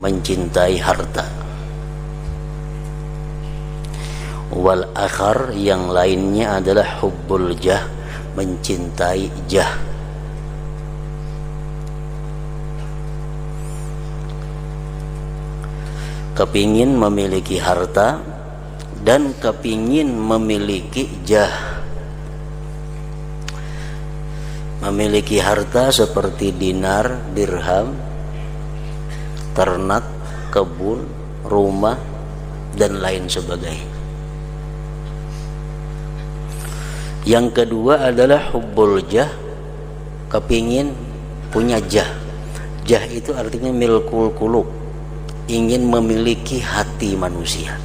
mencintai harta. Wal akhar, yang lainnya adalah hubbul jah, mencintai jah. Kepingin memiliki harta dan kepingin memiliki jah. Memiliki harta seperti dinar, dirham, ternak, kebun, rumah, dan lain sebagainya. Yang kedua adalah hubbul jah, kepingin punya jah. Jah itu artinya milkul qulub, ingin memiliki hati manusia.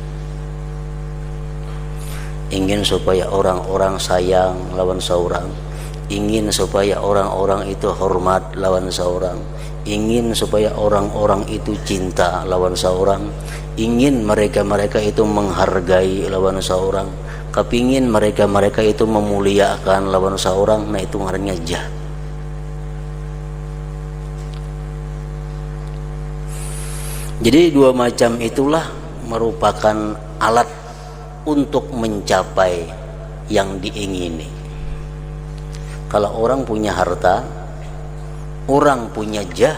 Ingin supaya orang-orang sayang lawan seorang, ingin supaya orang-orang itu hormat lawan seorang, ingin supaya orang-orang itu cinta lawan seorang, ingin mereka-mereka itu menghargai lawan seorang, kepingin mereka-mereka itu memuliakan lawan seorang. Nah, itu ngarannya jah. Jadi dua macam itulah merupakan alat untuk mencapai yang diingini. Kalau orang punya harta, orang punya jah,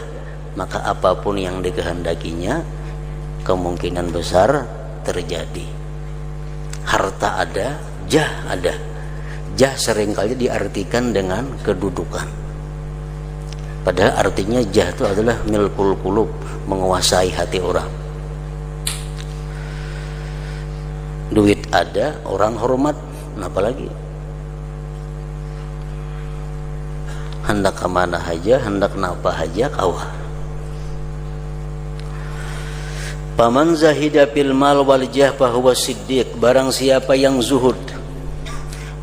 maka apapun yang dikehendakinya kemungkinan besar terjadi. Harta ada, jah ada. Jah seringkali diartikan dengan kedudukan, padahal artinya jah itu adalah milkul qulub, menguasai hati orang. Duit ada, orang hormat, apalagi hendak kemana aja, hendak napa aja kawah. Paman zahida fil mal wal jah fahuwa siddiq. Barang siapa yang zuhud,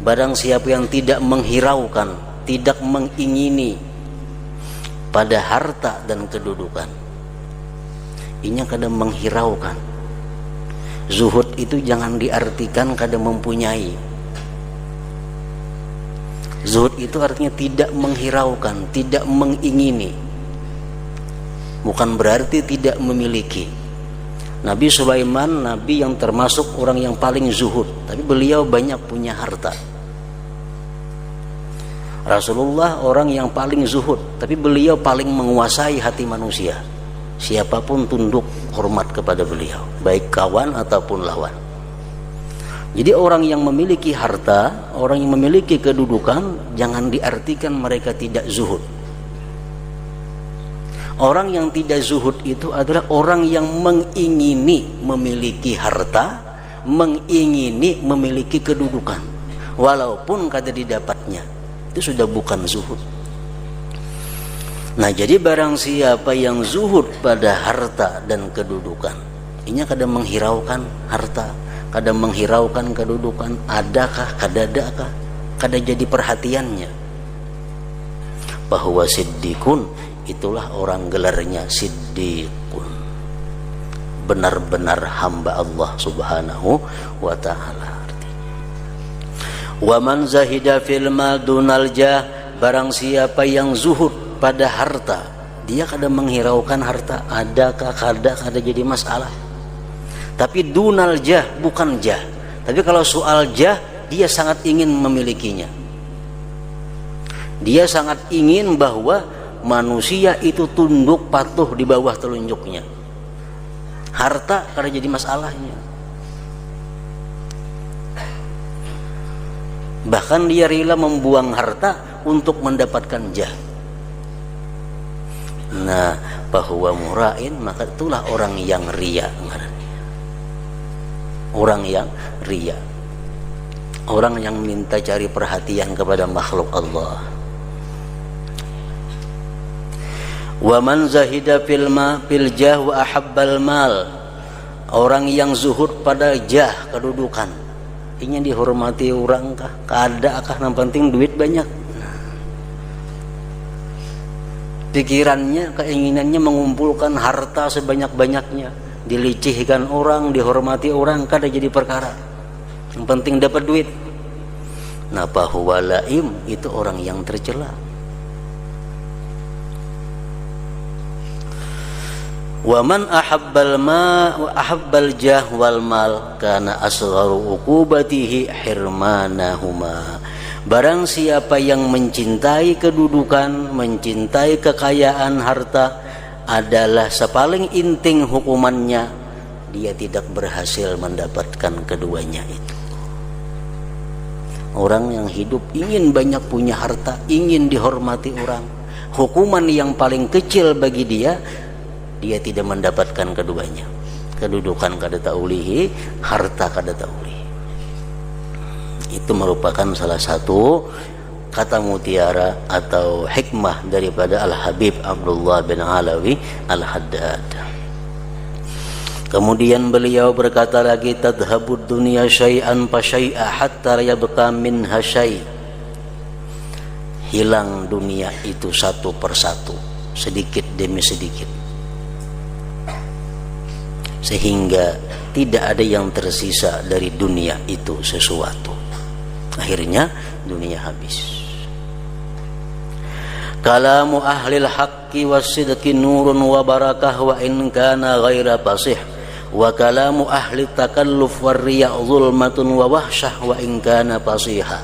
barang siapa yang tidak menghiraukan, tidak mengingini pada harta dan kedudukan, ini kadang menghiraukan. Zuhud itu jangan diartikan kadang mempunyai. Zuhud itu artinya tidak menghiraukan, tidak mengingini, bukan berarti tidak memiliki. Nabi Sulaiman, nabi yang termasuk orang yang paling zuhud, tapi beliau banyak punya harta. Rasulullah orang yang paling zuhud, tapi beliau paling menguasai hati manusia. Siapapun tunduk hormat kepada beliau, baik kawan ataupun lawan. Jadi orang yang memiliki harta, orang yang memiliki kedudukan, jangan diartikan mereka tidak zuhud. Orang yang tidak zuhud itu adalah orang yang mengingini memiliki harta, mengingini memiliki kedudukan, walaupun kada didapatnya. Itu sudah bukan zuhud. Nah, jadi barang siapa yang zuhud pada harta dan kedudukan, ini kadang menghiraukan harta, kadang menghiraukan kedudukan, adakah, kadadakah, kada jadi perhatiannya. Bahwa siddiqun, itulah orang gelarnya siddiqun, benar-benar hamba Allah subhanahu wa ta'ala. Wa man zahida fil mal dunal jah, barang siapa yang zuhud pada harta, dia kadang menghiraukan harta, adakah, kada jadi masalah. Tapi dunal jah, bukan jah. Tapi kalau soal jah, dia sangat ingin memilikinya. Dia sangat ingin bahwa manusia itu tunduk patuh di bawah telunjuknya. Harta kada jadi masalahnya. Bahkan dia rela membuang harta untuk mendapatkan jah. Nah, bahwa murain, maka itulah orang yang riya. Orang yang riya, orang yang minta cari perhatian kepada makhluk Allah. Wa man zahida fil jah wa ahabbal mal, orang yang zuhud pada jah, kedudukan, ingin dihormati orang kah, kada kah, yang penting duit banyak. Pikirannya, keinginannya mengumpulkan harta sebanyak-banyaknya, dilicihkan orang, dihormati orang, kada jadi perkara, yang penting dapat duit. Nah, bahwa laim, itu orang yang tercela. Wa man ahabbal jah wal mal kana asgharu uqubatihi hirmanahuma. Barang siapa yang mencintai kedudukan, mencintai kekayaan harta, adalah sepaling inting hukumannya, dia tidak berhasil mendapatkan keduanya itu. Orang yang hidup ingin banyak punya harta, ingin dihormati orang, hukuman yang paling kecil bagi dia, dia tidak mendapatkan keduanya. Kedudukan kada taulihi, harta kada taulihi. Itu merupakan salah satu kata mutiara atau hikmah daripada Al-Habib Abdullah bin Alawi Al-Haddad. Kemudian beliau berkata lagi, tadhabud dunya syai'an fa syai'a hatta yabqa minha syai'. Hilang dunia itu satu persatu, sedikit demi sedikit, sehingga tidak ada yang tersisa dari dunia itu sesuatu. Akhirnya dunia habis. Kalamu ahlil haqqi was-sidqi nurun wa barakah wa in kana ghaira fasih, wa kalamu ahli takalluf war riya' zulmatun wa wahsyah wa in kana fasiha.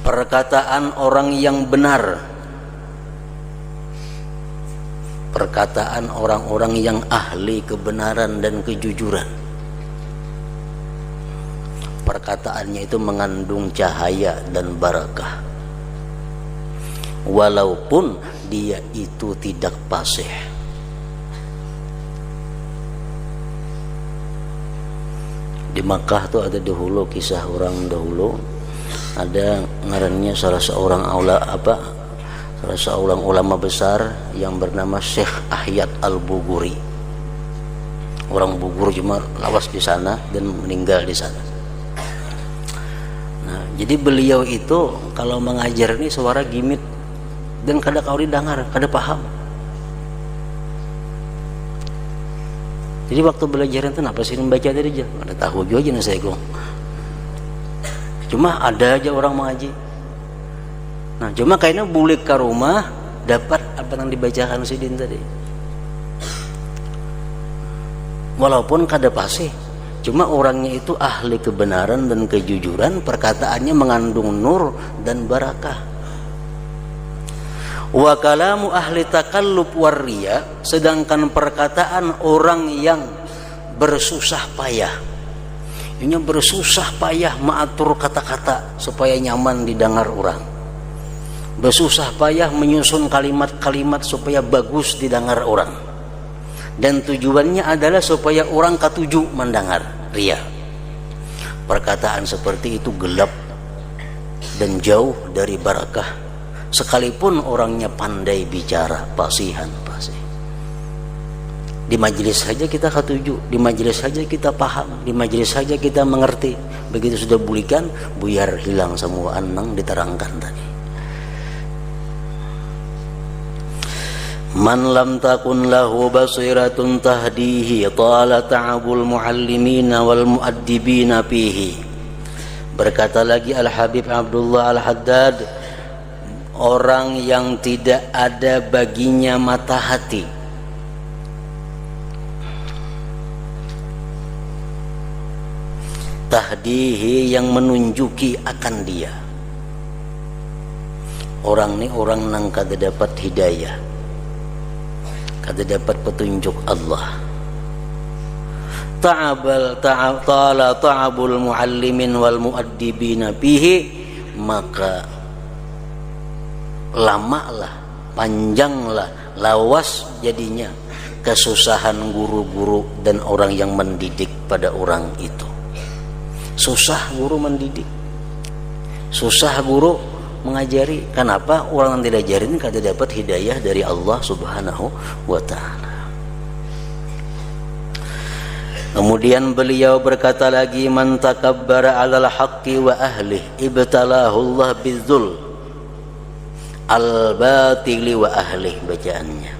Perkataan orang yang benar, perkataan orang-orang yang ahli kebenaran dan kejujuran, perkataannya itu mengandung cahaya dan barakah, walaupun dia itu tidak fasih. Di Makkah tuh ada dahulu kisah orang dahulu, ada ngarannya salah seorang ulama besar yang bernama Syekh Ahyad Al-Buguri. Orang Bugur cuma lawas di sana dan meninggal di sana. Jadi beliau itu kalau mengajar ini suara gimit dan kada kau didengar, kada paham. Jadi waktu belajar itu apa sih membaca tadi aja? Ada tahu juga nih saya kong. Cuma ada aja orang mengaji. Nah, cuma kayaknya bulik ke rumah dapat apa yang dibacakan sidin tadi. Walaupun kada pasti. Cuma orangnya itu ahli kebenaran dan kejujuran, perkataannya mengandung nur dan barakah. Wa kalamu ahli takallub war riya, sedangkan perkataan orang yang bersusah payah, ini bersusah payah mengatur kata-kata supaya nyaman didengar orang, bersusah payah menyusun kalimat-kalimat supaya bagus didengar orang, dan tujuannya adalah supaya orang ketujuh mendengar, riya. Perkataan seperti itu gelap dan jauh dari barakah, sekalipun orangnya pandai bicara, fasihan fasih. Di majelis saja kita ketujuh, di majelis saja kita paham, di majelis saja kita mengerti. Begitu sudah bulikan, buyar hilang semua anang diterangkan tadi. Man lam takun lahu basiratun tahdihi tala ta'abul muallimina wal muaddibina fihi. Berkata lagi Al-Habib Abdullah Al-Haddad, orang yang tidak ada baginya mata hati, tahdihi yang menunjuki akan dia, orang ini orang nang kada dapat hidayah, kada dapat petunjuk Allah. Ta'abul muallimin wal muaddibina bihi, maka lamalah, panjanglah, lawas jadinya kesusahan guru-guru dan orang yang mendidik pada orang itu. Susah guru mendidik, susah guru mengajari. Kenapa? Orang yang tidak ajarin kada dapat hidayah dari Allah Subhanahu wa ta'ala. Kemudian beliau berkata lagi, man takabbara 'alal haqqi wa ahlihi ibtalahu Allah bidzul al-batili wa ahlihi, bacaannya.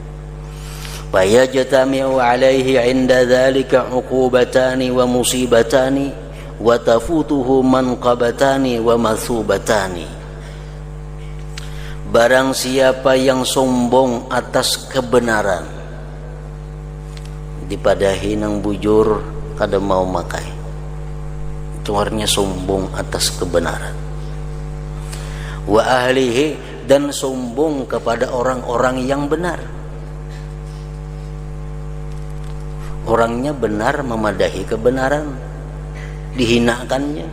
Fayajtami'u 'alaihi 'inda dzalika 'uqubatani wa musibatani wa tafutuhu manqabatani wa mathubatani. Barang siapa yang sombong atas kebenaran dipadahi nang bujur kada mau makai, itu artinya sombong atas kebenaran. Wa ahlihi, dan sombong kepada orang-orang yang benar. Orangnya benar memadahi kebenaran, dihinakannya.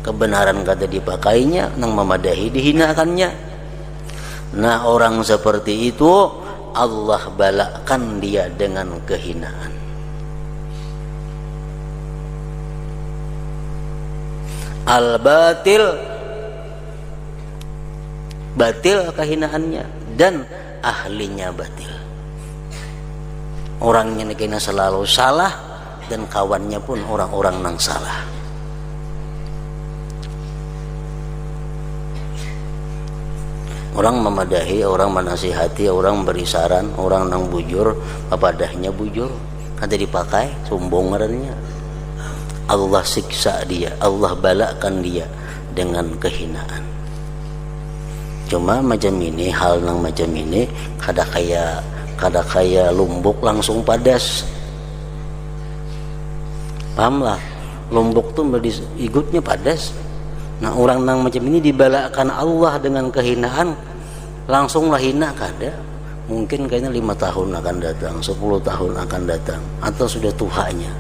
Kebenaran kata dipakainya, nang memadahi dihinakannya. Nah, orang seperti itu Allah balakan dia dengan kehinaan. Al-batil, batil kehinaannya, dan ahlinya batil. Orangnya kena selalu salah, dan kawannya pun orang-orang nang salah. Orang memadahi, orang menasihati, orang beri saran, orang nang bujur, papadahnya bujur, kada dipakai, sombong ngarannya. Allah siksa dia, Allah balakan dia dengan kehinaan. Cuma macam ini, hal nang macam ini kada kaya lumbuk langsung padas. Paham lah, lumbuk tuh igutnya padas. Nah, orang nang macam ini dibalakan Allah dengan kehinaan, langsunglah hina kada. Mungkin kayaknya 5 tahun akan datang, 10 tahun akan datang, atau sudah tuhanya.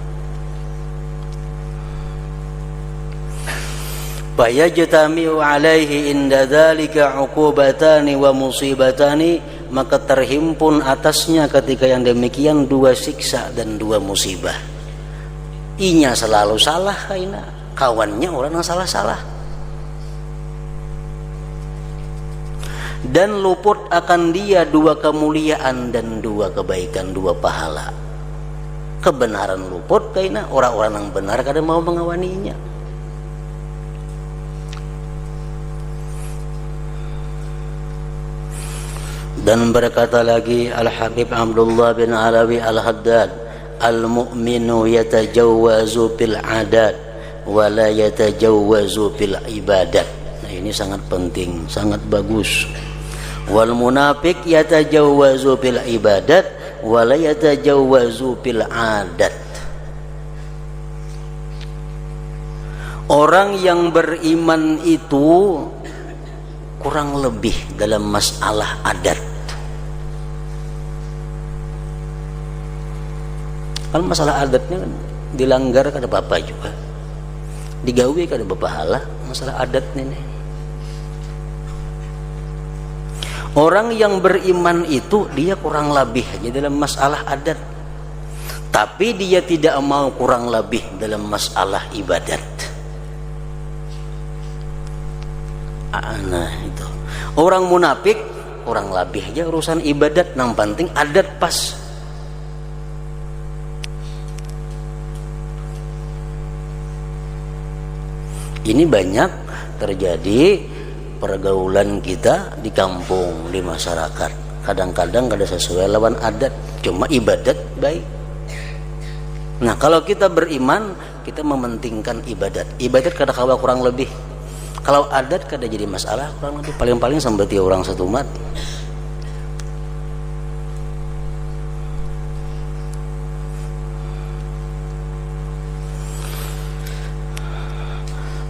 Fayajtami'u alaihi inda dzalika 'uqubatani wa musibatani, maka terhimpun atasnya ketika yang demikian 2 siksa dan 2 musibah. Inya selalu salah kaina, kawannya orang yang salah-salah. Dan luput akan dia 2 kemuliaan dan 2 kebaikan, 2 pahala. Kebenaran luput kaina, orang-orang yang benar kada mau mengawaninya. Dan berkata lagi Al-Habib Abdullah bin Alawi Al-Haddad, al-mu'minu yatajawwazu fil adat wa la yatajawwazu fil ibadat. Nah, ini sangat penting, sangat bagus. Wal munafiq yatajawwazu fil ibadat wa la yatajawwazu fil adat. Orang yang beriman itu kurang lebih dalam masalah adat. Kalau masalah adatnya kan dilanggar kada apa-apa juga, digawe kada berpahala. Masalah adat ini, orang yang beriman itu dia kurang lebih aja dalam masalah adat, tapi dia tidak mau kurang lebih dalam masalah ibadat. Nah, itu orang munafik kurang lebih aja urusan ibadat, nang penting adat pas. Ini banyak terjadi pergaulan kita di kampung, di masyarakat. Kadang-kadang kada sesuai lawan adat, cuma ibadat baik. Nah, kalau kita beriman, kita mementingkan ibadat. Ibadat kada kawa kurang lebih. Kalau adat kada jadi masalah kurang lebih, paling-paling sambeti orang satu umat.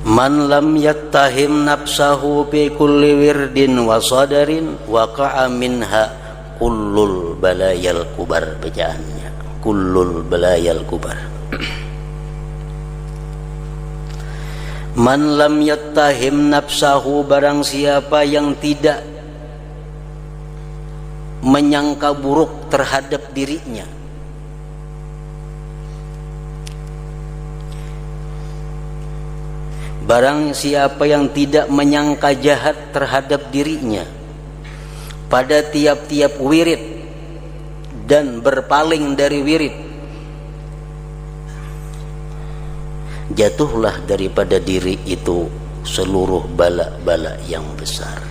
Man lam yattahim nafsahu bi kulli wirdin wa sadarin waqa'a minha kullul balayal kubar. Bacaannya kullul balayal kubar. Man lam yattahim nafsahu, barang siapa yang tidak menyangka buruk terhadap dirinya, barang siapa yang tidak menyangka jahat terhadap dirinya pada tiap-tiap wirid dan berpaling dari wirid, jatuhlah daripada diri itu seluruh bala-bala yang besar.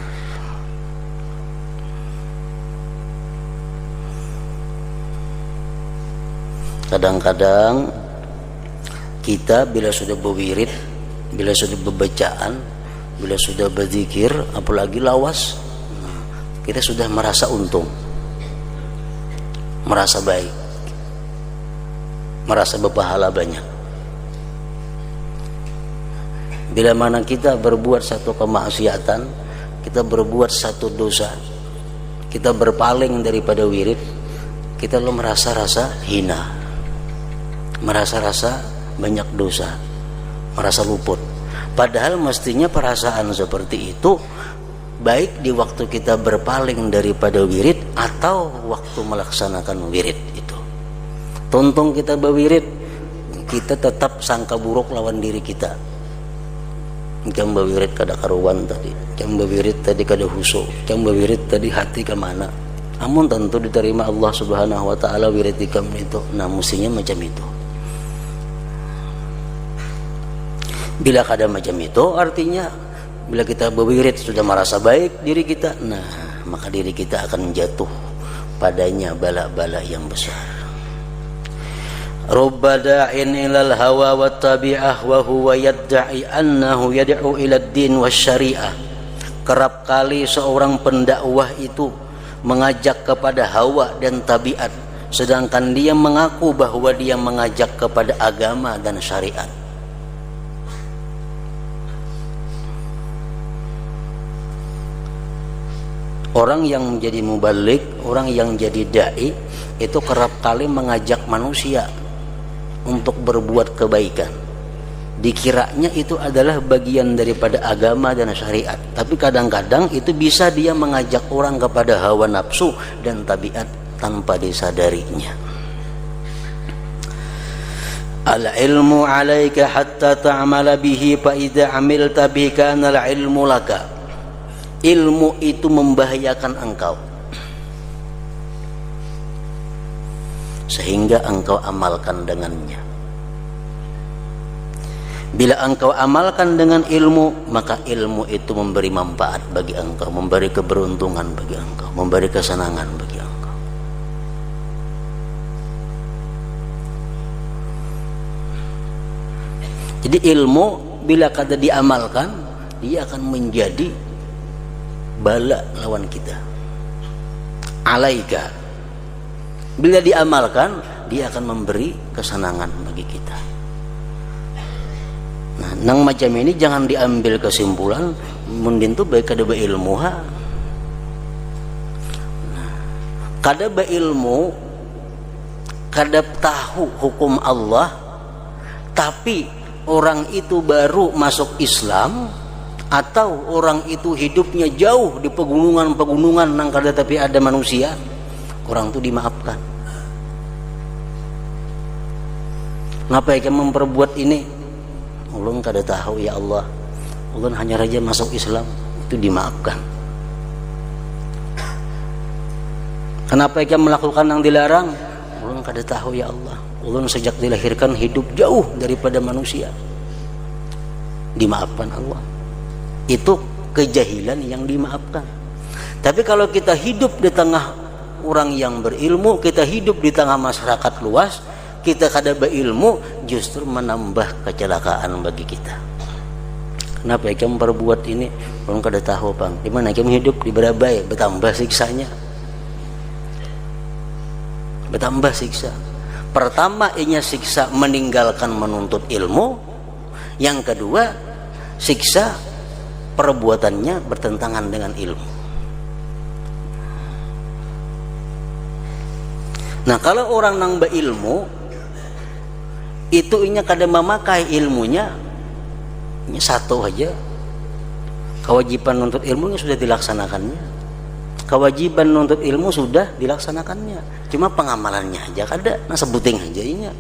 Kadang-kadang kita bila sudah berwirid, bila sudah berbacaan, bila sudah berzikir, apalagi lawas, kita sudah merasa untung, merasa baik. merasa berpahala banyak. Bila mana kita berbuat satu kemaksiatan, kita berbuat satu dosa, kita berpaling daripada wirid, kita lo merasa-rasa hina, merasa-rasa banyak dosa, merasa luput. Padahal mestinya perasaan seperti itu baik di waktu kita berpaling daripada wirid atau waktu melaksanakan wirid itu. Tuntung kita berwirid, kita tetap sangka buruk lawan diri kita. Jam berwirid kada karuan tadi, jam berwirid tadi kada husuk, jam berwirid tadi hati kemana. Amun tentu diterima Allah Subhanahu wa taala wirid ikam itu. Nah, mestinya macam itu. Bila kada macam itu, artinya bila kita berwirid sudah merasa baik diri kita, nah maka diri kita akan jatuh padanya bala-bala yang besar. Rubba da'in ilal hawa wa tabi'ah wa huwa yadda'i annahu yad'u ila ad-din wa syari'ah. Kerap kali seorang pendakwah itu mengajak kepada hawa dan tabiat, sedangkan dia mengaku bahwa dia mengajak kepada agama dan syariat. Orang yang menjadi mubalik, orang yang jadi da'i itu kerap kali mengajak manusia untuk berbuat kebaikan. Dikiranya itu adalah bagian daripada agama dan syariat, tapi kadang-kadang itu bisa dia mengajak orang kepada hawa nafsu dan tabiat tanpa disadarinya. Al-ilmu 'alaika hatta ta'mala bihi fa idza 'amilta bihi kana al-ilmu laka. Ilmu itu membahayakan engkau sehingga engkau amalkan dengannya. Bila engkau amalkan dengan ilmu, maka ilmu itu memberi manfaat bagi engkau, memberi keberuntungan bagi engkau, memberi kesenangan bagi engkau. Jadi ilmu bila kada diamalkan, dia akan menjadi bala lawan kita. Alaika, bila diamalkan, dia akan memberi kesenangan bagi kita. Nah, nang macam ini jangan diambil kesimpulan mundin tu baik kada beilmu ha. Nah, kada beilmu, kada tahu hukum Allah, tapi orang itu baru masuk Islam, atau orang itu hidupnya jauh di pegunungan-pegunungan nang kada tapi ada manusia, orang itu dimaafkan. Ngapa yang memperbuat ini? Ulun kada tahu ya Allah, ulun hanya raja masuk Islam, itu dimaafkan. Kenapa yang melakukan yang dilarang? Ulun kada tahu ya Allah, ulun sejak dilahirkan hidup jauh daripada manusia, dimaafkan Allah. Itu kejahilan yang dimaafkan. Tapi kalau kita hidup di tengah orang yang berilmu, kita hidup di tengah masyarakat luas, kita kada berilmu, justru menambah kecelakaan bagi kita. Kenapa kamu perbuat ini? Orang kada tahu bang. Di mana kamu hidup di Berabai, bertambah siksanya. Bertambah siksa. Pertama, inya siksa meninggalkan menuntut ilmu. Yang kedua, siksa perbuatannya bertentangan dengan ilmu. Nah, kalau orang nang berilmu itu inya kada memakai ilmunya, ini satu aja kewajiban nuntut ilmunya sudah dilaksanakannya, kewajiban nuntut ilmu sudah dilaksanakannya, cuma pengamalannya aja kada, nah sebuting aja inya.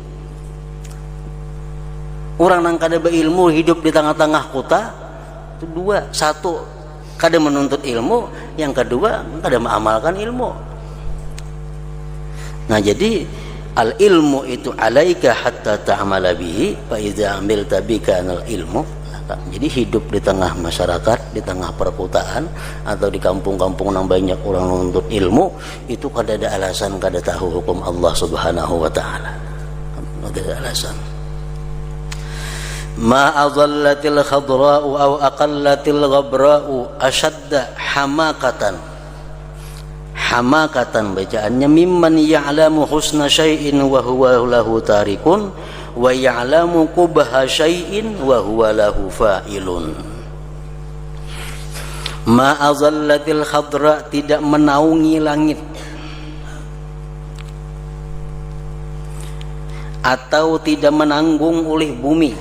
Orang nang kada berilmu hidup di tengah-tengah kota itu dua, satu kada menuntut ilmu, yang kedua kada mengamalkan ilmu. Nah, jadi al ilmu itu alaika hatta ta'mala bihi fa idza amilta bika anal ilmu. Jadi hidup di tengah masyarakat, di tengah perkotaan atau di kampung-kampung yang banyak orang menuntut ilmu, itu kada ada alasan kada tahu hukum Allah Subhanahu wa taala. Kada ada alasan. Ma adhallatil khadra'u aw aqallatil ghabra'u ashadda hamakatan hamakatan bacaannya, mimman ya'lamu husna syai'in wa huwa lahu tarikun wa ya'lamu qubha syai'in wa huwa lahu fa'ilun. Ma azallatil khadra, tidak menaungi langit atau tidak menanggung oleh bumi,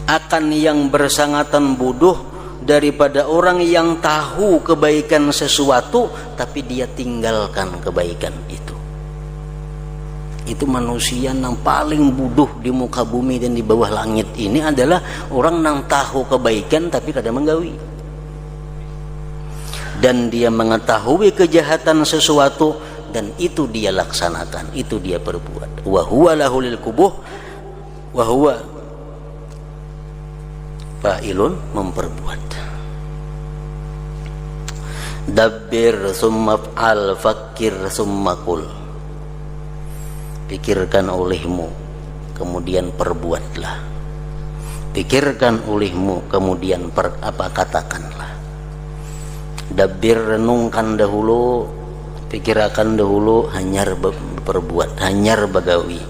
akan yang bersangatan bodoh daripada orang yang tahu kebaikan sesuatu tapi dia tinggalkan kebaikan itu. Itu manusia yang paling bodoh di muka bumi dan di bawah langit ini adalah orang yang tahu kebaikan tapi kadang menggawi, dan dia mengetahui kejahatan sesuatu dan itu dia laksanakan, itu dia perbuat. Wa huwa lahul qubuh wa huwa fa'ilun, memperbuat. Dabbir summa fa'al, fakir summa qul. Pikirkan olehmu kemudian perbuatlah. Pikirkan olehmu kemudian katakanlah. Dabbir, renungkan dahulu, pikirkan dahulu, hanyar berbuat, hanyar bagawi.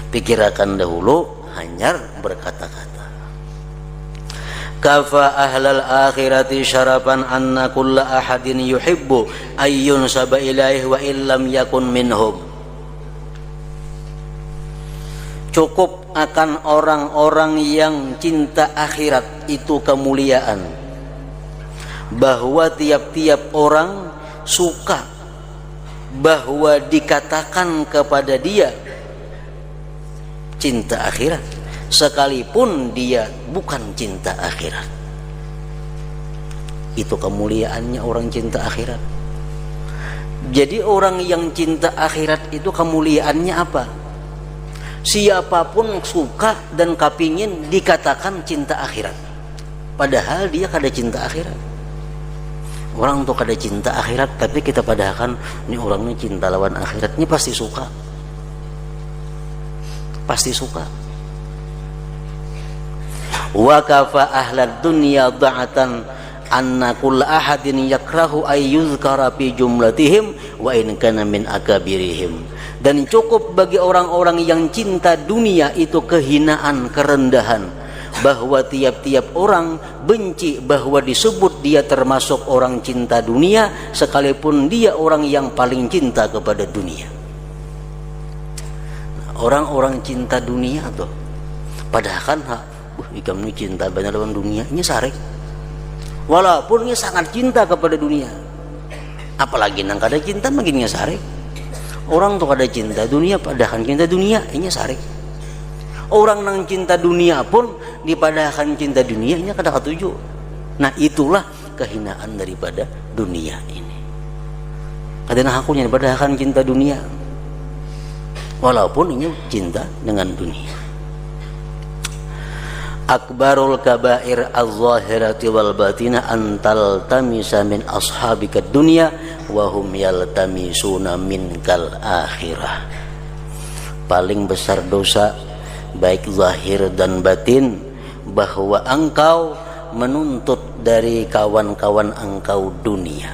Pikirkan dahulu, hanyar berkata-kata. Kafa ahlal akhirati syarafan anna kulla ahadin yuhibbu ayyun saba ilaih wa illam yakun minhum. Cukup akan orang-orang yang cinta akhirat itu kemuliaan, bahwa tiap-tiap orang suka bahwa dikatakan kepada dia cinta akhirat sekalipun dia bukan cinta akhirat. Itu kemuliaannya orang cinta akhirat. Jadi orang yang cinta akhirat itu kemuliaannya apa? Siapapun suka dan kepingin dikatakan cinta akhirat, padahal dia kada cinta akhirat. Orang tuh kada cinta akhirat tapi kita padahal ini orangnya cinta lawan akhirat, ini pasti suka, pasti suka. Wa kafa ahlad dunya da'atan anna kull ahadin yakrahu ay yuzkara fi jumlatihim wa in kana min akabirihim. Dan cukup bagi orang-orang yang cinta dunia itu kehinaan, kerendahan, bahwa tiap-tiap orang benci bahwa disebut dia termasuk orang cinta dunia sekalipun dia orang yang paling cinta kepada dunia. Nah, orang-orang cinta dunia tuh padahal kan ikam ini cinta banyak lawan dunia, ini sarik walaupun ini sangat cinta kepada dunia, apalagi nang kada cinta makinnya sarik. Orang tuh kada cinta dunia padahal cinta dunia, ini sarik. Orang nang cinta dunia pun dipadahkan cinta dunia, ini kada ketuju. Nah itulah kehinaan daripada dunia ini. Kadang aku yang dipadahkan cinta dunia walaupun ini cinta dengan dunia. Akbarul kabair az-zahirati wal batina antal tamisa min ashabika dunya wa hum yaltamisuna minkal akhirah. Paling besar dosa baik zahir dan batin bahwa engkau menuntut dari kawan-kawan engkau dunia.